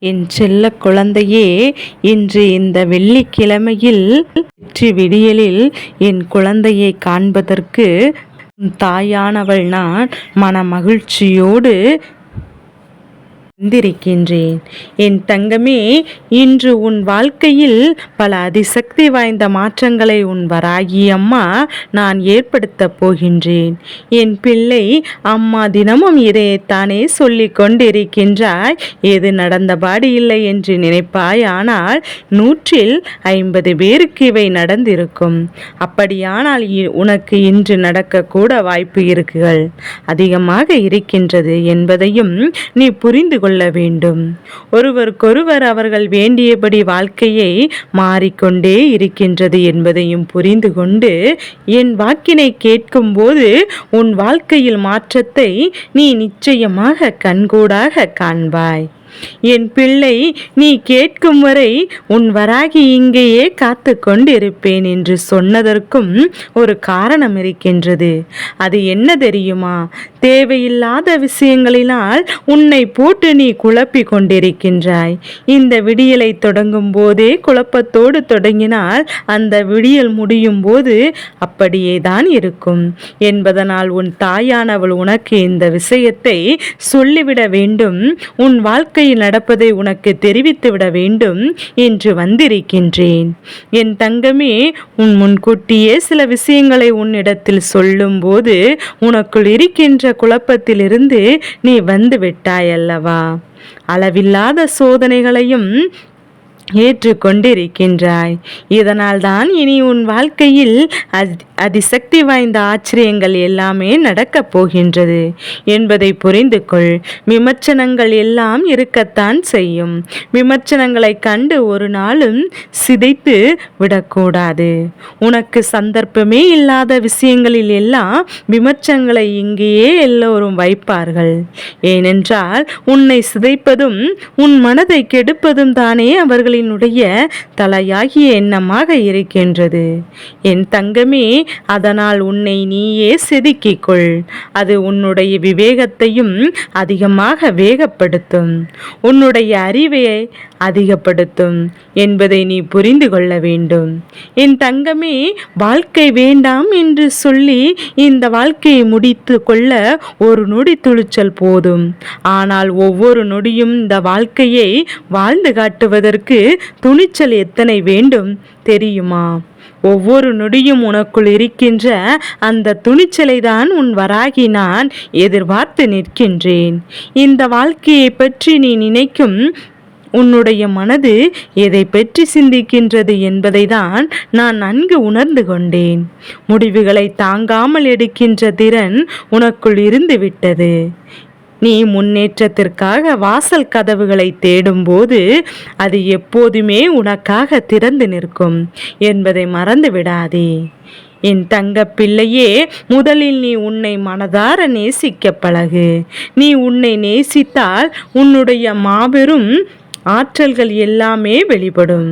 என் செல்ல குழந்தையே, இன்று இந்த வெள்ளிக்கிழமையில் வெற்றி விடியலில் என் குழந்தையை காண்பதற்கு உன் தாயானவள் நான் மனமகிழ்ச்சியோடு வந்திருக்கின்றேன். என் தங்கமே, இன்று உன் வாழ்க்கையில் பல அதிசக்தி வாய்ந்த மாற்றங்களை உன் வராகி அம்மா நான் ஏற்படுத்தப் போகின்றேன். என் பிள்ளை, அம்மா தினமும் இதைத்தானே சொல்லிக் கொண்டிருக்கின்றாய். எது நடந்தபாடு இல்லை என்று நினைப்பாய். ஆனால் 150 பேருக்கு இவை நடந்திருக்கும். அப்படியானால் உனக்கு இன்று நடக்கக்கூட வாய்ப்பு இருக்குகள் அதிகமாக இருக்கின்றது என்பதையும் நீ புரிந்து கொள்ள வேண்டும். ஒருவருக்கொருவர் அவர்கள் வேண்டியபடி வாழ்க்கையை மாறிக்கொண்டே இருக்கின்றது என்பதையும் புரிந்து கொண்டு என் வாக்கினை கேட்கும் போது உன் வாழ்க்கையில் மாற்றத்தை நீ நிச்சயமாக கண்கூடாக காண்பாய். என் பிள்ளை, நீ கேட்கும் வரை உன் வராகி இங்கேயே காத்து கொண்டிருப்பேன் என்று சொன்னதற்கும் ஒரு காரணம் இருக்கின்றது. அது என்ன தெரியுமா? தேவையில்லாத விஷயங்களினால் உன்னை போட்டு நீ குழப்பி கொண்டிருக்கின்றாய். இந்த விடியலை தொடங்கும் போதே குழப்பத்தோடு தொடங்கினால் அந்த விடியல் முடியும் போது அப்படியே தான் இருக்கும் என்பதனால் உன் தாயானவள் உனக்கு இந்த விஷயத்தை சொல்லிவிட வேண்டும். உன் வாழ்க்கை நடப்பதை உனக்கு தெரிவித்துவிட வேண்டும் என்று வந்திருக்கின்றேன். என் தங்கமே, உன் முன்கூட்டியே சில விஷயங்களை உன்னிடத்தில் சொல்லும் போது உனக்குள் இருக்கின்ற குழப்பத்திலிருந்து நீ வந்து விட்டாயல்லவா? அளவில்லாத சோதனைகளையும் ஏற்றுக்கொண்டிருக்கின்றாய். இதனால் தான் இனி உன் வாழ்க்கையில் அதிசக்தி வாய்ந்த ஆச்சரியங்கள் எல்லாமே நடக்கப் போகின்றது என்பதை புரிந்து கொள். விமர்சனங்கள் எல்லாம் இருக்கத்தான் செய்யும். விமர்சனங்களை கண்டு ஒரு நாளும் சிதைத்து விடக்கூடாது. உனக்கு சந்தர்ப்பமே இல்லாத விஷயங்களில் எல்லாம் விமர்சனங்களை இங்கேயே எல்லோரும் வைப்பார்கள். ஏனென்றால் உன்னை சிதைப்பதும் உன் மனதை கெடுப்பதும் தானே அவர்களின் தலையாகிய எண்ணமாக இருக்கின்றது. என் தங்கமே, அதனால் உன்னை நீயே செதுக்கிக் கொள். அது உன்னுடைய விவேகத்தையும் அதிகமாக வேகப்படுத்தும், உன்னுடைய அறிவை அதிகப்படுத்தும் என்பதை நீ புரிந்து கொள்ள வேண்டும். என் தங்கமே, வாழ்க்கை வேண்டாம் என்று சொல்லி இந்த வாழ்க்கையை முடித்து கொள்ள ஒரு நொடி துணிச்சல் போதும். ஆனால் ஒவ்வொரு நொடியும் இந்த வாழ்க்கையை வாழ்ந்து காட்டுவதற்கு துணிச்சல் எத்தனை வேண்டும் தெரியுமா? ஒவ்வொரு நொடியும் உனக்குள் இருக்கின்ற அந்த துணிச்சலை தான் உன் வராகி நான் எதிர்பார்த்து நிற்கின்றேன். இந்த வாழ்க்கையை பற்றி நீ நினைக்கும் உன்னுடைய மனது எதை பற்றி சிந்திக்கின்றது என்பதை தான் நான் நன்கு உணர்ந்து கொண்டேன். முடிவுகளை தாங்காமல் எடுக்கின்ற திறன் உனக்குள் இருந்து விட்டது. நீ முன்னேற்றத்திற்காக வாசல் கதவுகளை தேடும்போது அது எப்போதுமே உனக்காக திறந்து நிற்கும் என்பதை மறந்து விடாதே. என் தங்க பிள்ளையே, முதலில் நீ உன்னை மனதார நேசிக்க பழகு. நீ உன்னை நேசித்தால் உன்னுடைய மாபெரும் ஆற்றல்கள் எல்லாமே வெளிப்படும்.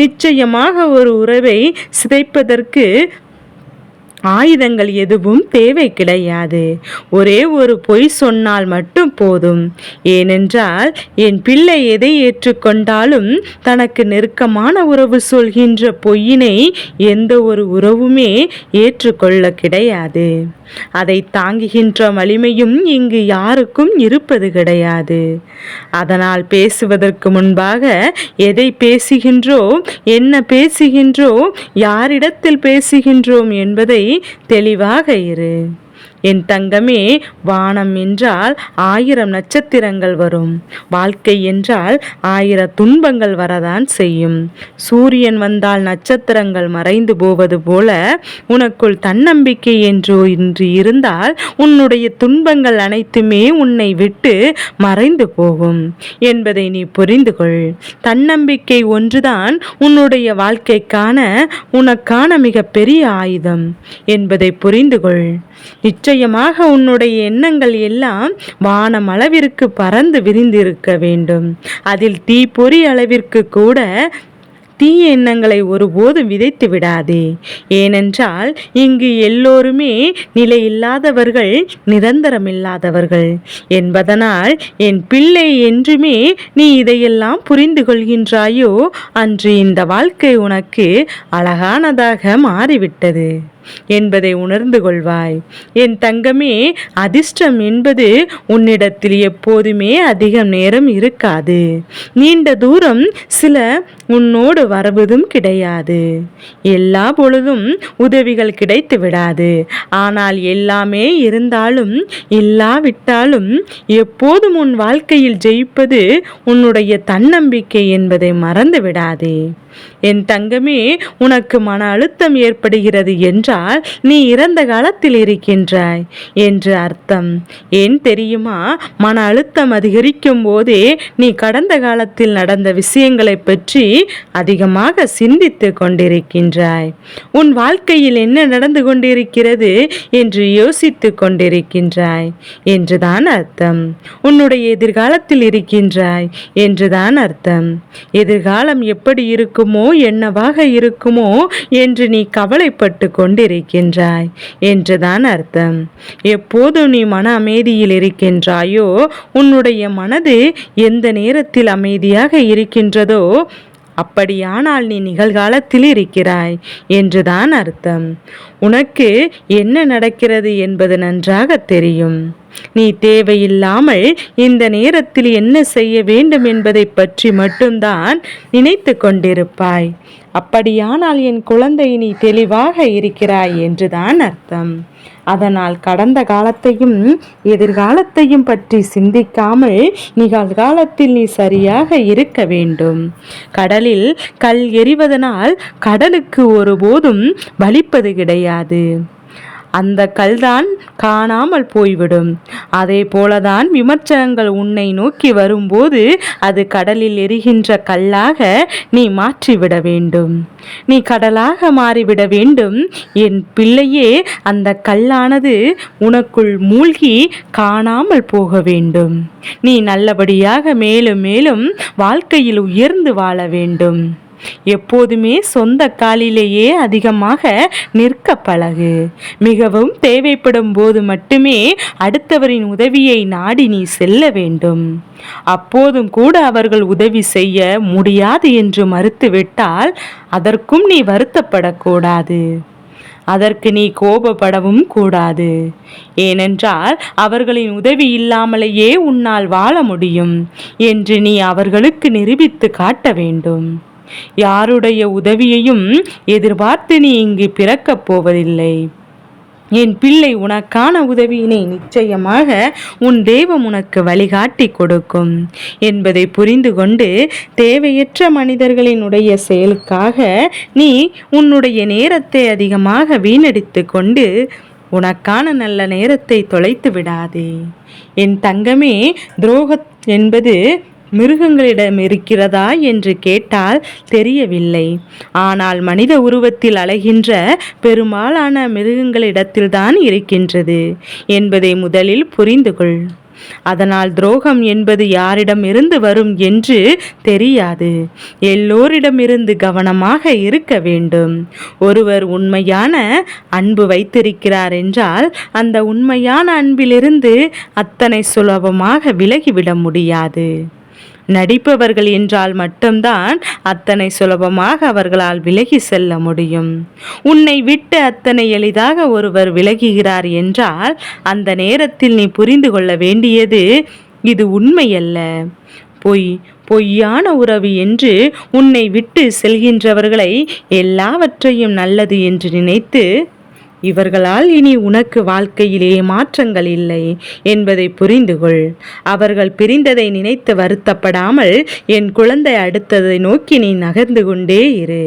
நிச்சயமாக ஒரு உறவை சிதைப்பதற்கு ஆயுதங்கள் எதுவும் தேவை கிடையாது. ஒரே ஒரு பொய் சொன்னால் மட்டும் போதும். ஏனென்றால் என் பிள்ளை எதை ஏற்றுக்கொண்டாலும் தனக்கு நெருக்கமான உறவு சொல்கின்ற பொய்யினை எந்த ஒரு உறவுமே ஏற்றுக்கொள்ள கிடையாது. அதை தாங்குகின்ற வலிமையும் இங்கு யாருக்கும் இருப்பது கிடையாது. அதனால் பேசுவதற்கு முன்பாக எதை பேசுகின்றோம், என்ன பேசுகின்றோம், யாரிடத்தில் பேசுகின்றோம் என்பதை தெளிவாக இரு. என் தங்கமே, வானம் என்றால் 1000 நட்சத்திரங்கள் வரும். வாழ்க்கை என்றால் 1000 துன்பங்கள் வரதான் செய்யும். சூரியன் வந்தால் நட்சத்திரங்கள் மறைந்து போவது போல உனக்குள் தன்னம்பிக்கை என்று இன்று இருந்தால் உன்னுடைய துன்பங்கள் அனைத்துமே உன்னை விட்டு மறைந்து போகும் என்பதை நீ புரிந்து கொள். தன்னம்பிக்கை ஒன்றுதான் உன்னுடைய வாழ்க்கைக்கான உனக்கான மிகப்பெரிய ஆயுதம் என்பதை புரிந்து கொள். நிச்சயமாக உன்னுடைய எண்ணங்கள் எல்லாம் வானம் அளவிற்கு பறந்து விரிந்திருக்க வேண்டும். அதில் தீப்பொறி அளவிற்கு கூட தீய எண்ணங்களை ஒருபோதும் விதைத்து விடாதே. ஏனென்றால் இங்கு எல்லோருமே நிலையில்லாதவர்கள், நிரந்தரமில்லாதவர்கள் என்பதனால் என் பிள்ளை என்றுமே நீ இதையெல்லாம் புரிந்து கொள்கின்றாயோ அன்று இந்த வாழ்க்கை உனக்கு அழகானதாக மாறிவிட்டது என்பதை உணர்ந்து கொள்வாய். என் தங்கமே, அதிர்ஷ்டம் என்பது உன்னிடத்தில் எப்போதுமே அதிக நேரம் இருக்காது. நீண்ட தூரம் சில உன்னோடு வருவதும் கிடையாது. எல்லா பொழுதும் உதவிகள் கிடைத்து விடாது. ஆனால் எல்லாமே இருந்தாலும் இல்லாவிட்டாலும் எப்போதும் உன் வாழ்க்கையில் ஜெயிப்பது உன்னுடைய தன்னம்பிக்கை என்பதை மறந்து விடாதே. என் தங்கமே, உனக்கு மன அழுத்தம் ஏற்படுகிறது என்றால் நீ இறந்த காலத்தில் இருக்கின்றாய் என்று அர்த்தம். ஏன் தெரியுமா? மன அழுத்தம் அதிகரிக்கும் போதே நீ கடந்த காலத்தில் நடந்த விஷயங்களை பற்றி அதிகமாக சிந்தித்து கொண்டிருக்கின்றாய். உன் வாழ்க்கையில் என்ன நடந்து கொண்டிருக்கிறது என்று யோசித்து கொண்டிருக்கின்றாய் என்றுதான் அர்த்தம். உன்னுடைய எதிர்காலத்தில் இருக்கின்றாய் என்றுதான் அர்த்தம். எதிர்காலம் எப்படி இருக்குமோ என்னவாக இருக்குமோ என்று நீ கவலைப்பட்டு கொண்டிருக்கின்றாய் என்றுதான் அர்த்தம். எப்போது நீ மன அமைதியில் இருக்கின்றாயோ, உன்னுடைய மனது எந்த நேரத்தில் அமைதியாக இருக்கின்றதோ அப்படியானால் நீ நிகழ்காலத்தில் இருக்கிறாய் என்றுதான் அர்த்தம். உனக்கு என்ன நடக்கிறது என்பது நன்றாக தெரியும். நீ தேவையில்லாமல் இந்த நேரத்தில் என்ன செய்ய வேண்டும் என்பதை பற்றி மட்டும்தான் நினைத்து கொண்டிருப்பாய். அப்படியானால் என் குழந்தை, நீ தெளிவாக இருக்கிறாய் என்றுதான் அர்த்தம். அதனால் கடந்த காலத்தையும் எதிர்காலத்தையும் பற்றி சிந்திக்காமல் நிகழ்காலத்தில் நீ சரியாக இருக்க வேண்டும். கடலில் கல் எறிவதனால் கடலுக்கு ஒருபோதும் வலிப்பது கிடையாது. அந்த கல்தான் காணாமல் போய்விடும். அதே போலதான் விமர்சனங்கள் உன்னை நோக்கி வரும்போது அது கடலில் எரிகின்ற கல்லாக நீ மாற்றிவிட வேண்டும். நீ கடலாக மாறிவிட வேண்டும். என் பிள்ளையே, அந்த கல்லானது உனக்குள் மூழ்கி காணாமல் போக வேண்டும். நீ நல்லபடியாக மேலும் மேலும் வாழ்க்கையில் உயர்ந்து வாழ வேண்டும். எப்போதுமே சொந்த காலிலேயே அதிகமாக நிற்க பழகு. மிகவும் தேவைப்படும் போது மட்டுமே அடுத்தவரின் உதவியை நாடி நீ செல்ல வேண்டும். அப்போதும் கூட அவர்கள் உதவி செய்ய முடியாது என்று மறுத்துவிட்டால் அதற்கும் நீ வருத்தப்படக்கூடாது. அதற்கு நீ கோபப்படவும் கூடாது. ஏனென்றால் அவர்களின் உதவி இல்லாமலேயே உன்னால் வாழ முடியும் என்று நீ அவர்களுக்கு நிரூபித்து காட்ட வேண்டும். யாருடைய உதவியையும் எதிர்பார்த்து நீ இங்கு பிறக்கப் போவதில்லை. என் பிள்ளை, உனக்கான உதவியினை நிச்சயமாக உன் தெய்வம் உனக்கு வழிகாட்டி கொடுக்கும் என்பதை புரிந்து கொண்டு தேவையற்ற மனிதர்களினுடைய செயலுக்காக நீ உன்னுடைய நேரத்தை அதிகமாக வீணடித்து கொண்டு உனக்கான நல்ல நேரத்தை தொலைத்து விடாதே. என் தங்கமே, துரோகம் என்பது மிருகங்களிடம் இருக்கிறதா என்று கேட்டால் தெரியவில்லை. ஆனால் மனித உருவத்தில் அலைகின்ற பெரும்பாலான மிருகங்களிடத்தில்தான் இருக்கின்றது என்பதை முதலில் புரிந்து கொள். அதனால் துரோகம் என்பது யாரிடம் இருந்து வரும் என்று தெரியாது. எல்லோரிடமிருந்து கவனமாக இருக்க வேண்டும். ஒருவர் உண்மையான அன்பு வைத்திருக்கிறார் என்றால் அந்த உண்மையான அன்பிலிருந்து அத்தனை சுலபமாக விலகிவிட முடியாது. நடிப்பவர்கள் என்றால் மட்டும்தான் அத்தனை சுலபமாக அவர்களால் விலகி செல்ல முடியும். உன்னை விட்டு அத்தனை எளிதாக ஒருவர் விலகுகிறார் என்றால் அந்த நேரத்தில் நீ புரிந்து கொள்ள வேண்டியது இது உண்மையல்ல, பொய்யான உறவு என்று உன்னை விட்டு செல்கின்றவர்களை எல்லாவற்றையும் நல்லது என்று நினைத்து இவர்களால் இனி உனக்கு வாழ்க்கையிலே மாற்றங்கள் இல்லை என்பதை புரிந்து கொள். அவர்கள் பிரிந்ததை நினைத்து வருத்தப்படாமல் என் குழந்தை அடுத்ததை நோக்கி நீ நகர்ந்து கொண்டே இரு.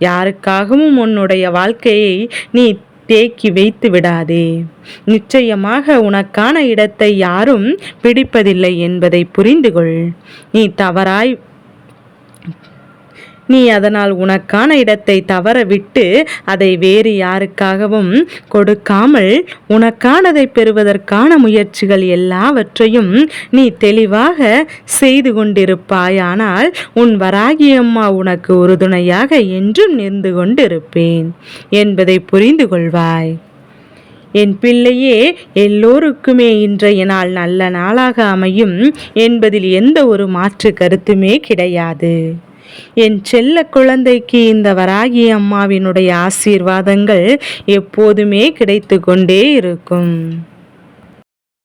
யாருக்காகவும் உன்னுடைய வாழ்க்கையை நீ தேக்கி வைத்து விடாதே. நிச்சயமாக உனக்கான இடத்தை யாரும் பிடிப்பதில்லை என்பதை புரிந்து கொள். நீ அதனால் உனக்கான இடத்தை தவற விட்டு அதை வேறு யாருக்காகவும் கொடுக்காமல் உனக்கானதை பெறுவதற்கான முயற்சிகள் எல்லாவற்றையும் நீ தெளிவாக செய்து கொண்டிருப்பாயானால் உன் வராகி அம்மா உனக்கு உறுதுணையாக என்றும் நின்று கொண்டிருப்பேன் என்பதை புரிந்து கொள்வாய். என் பிள்ளையே, எல்லோருக்குமே இன்றைய நாள் நல்ல நாளாக அமையும் என்பதில் எந்த ஒரு மாற்று கருத்துமே கிடையாது. என் செல்ல குழந்தைக்கு இந்த வராகி அம்மாவினுடைய ஆசீர்வாதங்கள் எப்போதுமே கிடைத்து கொண்டே இருக்கும்.